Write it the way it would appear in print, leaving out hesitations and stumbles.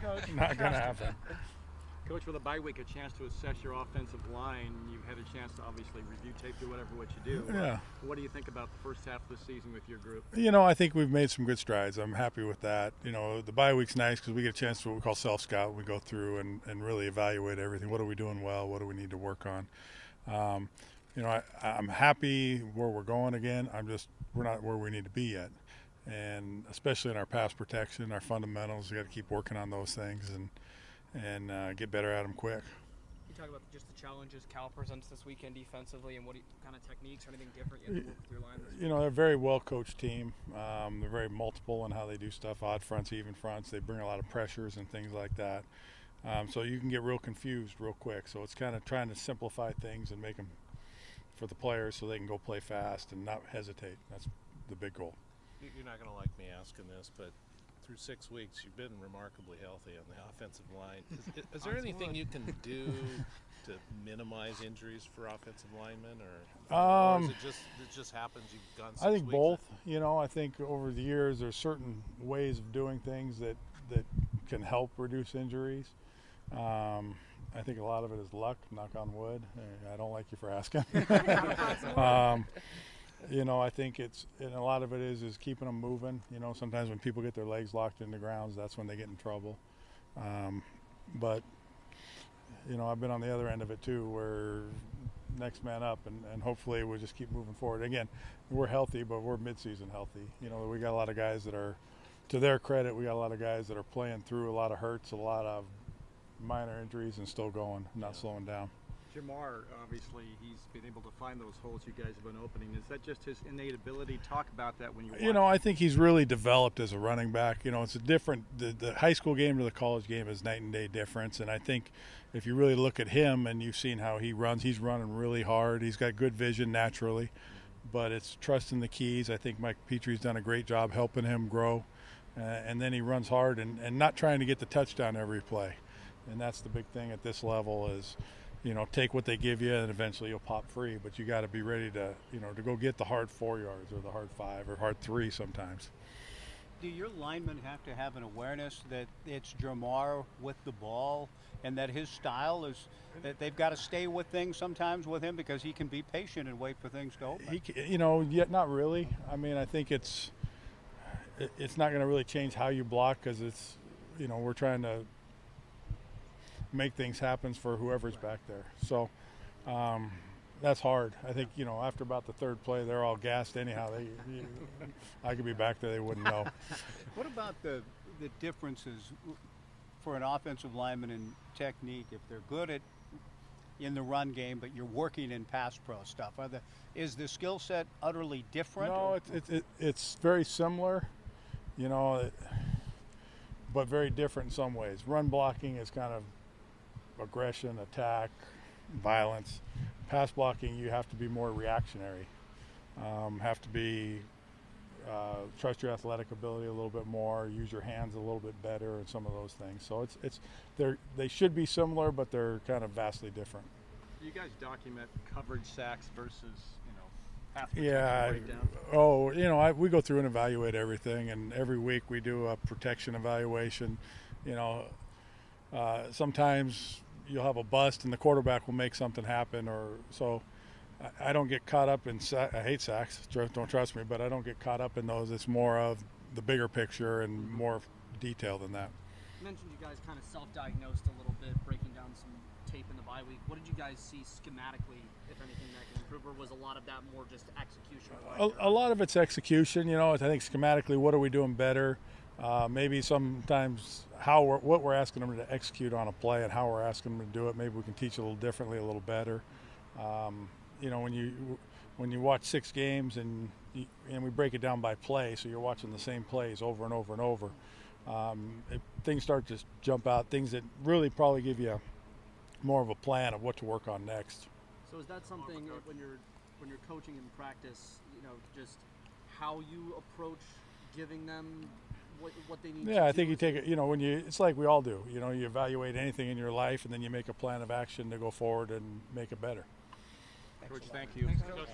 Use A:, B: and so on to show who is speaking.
A: Not going to happen.
B: Coach, with a bye week, a chance to assess your offensive line. You've had a chance to obviously review tape, do whatever what you do.
A: Yeah.
B: What do you think about the first half of the season with your group?
A: I think we've made some good strides. I'm happy with that. The bye week's nice because we get a chance to what we call self-scout. We go through and really evaluate everything. What are we doing well? What do we need to work on? I'm happy where we're going again. We're not where we need to be yet. And especially in our pass protection, our fundamentals, we got to keep working on those things and get better at them quick.
C: You talk about just the challenges Cal presents this weekend defensively, and what kind of techniques or anything different you have to work with your line this week?
A: They're a very well-coached team. They're very multiple in how they do stuff, odd fronts, even fronts. They bring a lot of pressures and things like that. So you can get real confused real quick. So it's kind of trying to simplify things and make them for the players so they can go play fast and not hesitate. That's the big goal.
D: You're not going to like me asking this, but through 6 weeks, you've been remarkably healthy on the offensive line. Is there anything you can do to minimize injuries for offensive linemen, or is it just happens? You've gone 6
A: I think
D: weeks
A: both. I think over the years there's certain ways of doing things that can help reduce injuries. I think a lot of it is luck. Knock on wood. I don't like you for asking. I think and a lot of it is keeping them moving. Sometimes when people get their legs locked in the grounds, that's when they get in trouble. But I've been on the other end of it too, where next man up, and hopefully we'll just keep moving forward. Again, we're healthy, but we're mid-season healthy. We got a lot of guys that are, to their credit, we got a lot of guys that are playing through a lot of hurts, a lot of minor injuries, and still going, not slowing down.
B: Jamar, obviously, he's been able to find those holes you guys have been opening. Is that just his innate ability? Talk about that when you watch.
A: I think he's really developed as a running back. It's a different – the high school game to the college game is night and day difference. And I think if you really look at him and you've seen how he runs, he's running really hard. He's got good vision naturally. But it's trusting the keys. I think Mike Petrie's done a great job helping him grow. And then he runs hard and not trying to get the touchdown every play. And that's the big thing at this level is – take what they give you, and eventually you'll pop free. But you got to be ready to, to go get the hard 4 yards or the hard 5 or hard 3 sometimes.
E: Do your linemen have to have an awareness that it's Jamar with the ball, and that his style is that they've got to stay with things sometimes with him because he can be patient and wait for things to open?
A: Yet not really. I mean, I think it's not going to really change how you block because it's, we're trying to make things happen for whoever's back there. So that's hard. I think, after about the third play, they're all gassed anyhow. I could be back there, they wouldn't know.
E: What about the differences for an offensive lineman in technique if they're good in the run game, but you're working in pass pro stuff? Is the skill set utterly different?
A: No, it's very similar, but very different in some ways. Run blocking is kind of aggression, attack, violence. Pass blocking, you have to be more reactionary. Have to be trust your athletic ability a little bit more, use your hands a little bit better, and some of those things. So they should be similar, but they're kind of vastly different.
B: You guys document coverage sacks versus pass
A: protection breakdown? We go through and evaluate everything, and every week we do a protection evaluation. Sometimes you'll have a bust and the quarterback will make something happen, or so. I don't get caught up in I hate sacks, don't trust me, but I don't get caught up in those. It's more of the bigger picture and more detail than that.
C: You mentioned you guys kind of self-diagnosed a little bit, breaking down some tape in the bye week. What did you guys see schematically, if anything, that can improve, or was a lot of that more just execution?
A: A lot of it's execution. I think schematically, what are we doing better? Maybe sometimes what we're asking them to execute on a play and how we're asking them to do it. Maybe we can teach a little differently, a little better. When you watch 6 games and we break it down by play, so you're watching the same plays over and over and over. Things start to jump out, things that really probably give you more of a plan of what to work on next.
C: So is that something when you're coaching in practice, just how you approach giving them what they need to do?
A: Yeah, I think you take it, it's like we all do. You evaluate anything in your life and then you make a plan of action to go forward and make it better.
B: Coach, thank you.
C: Thanks, Coach.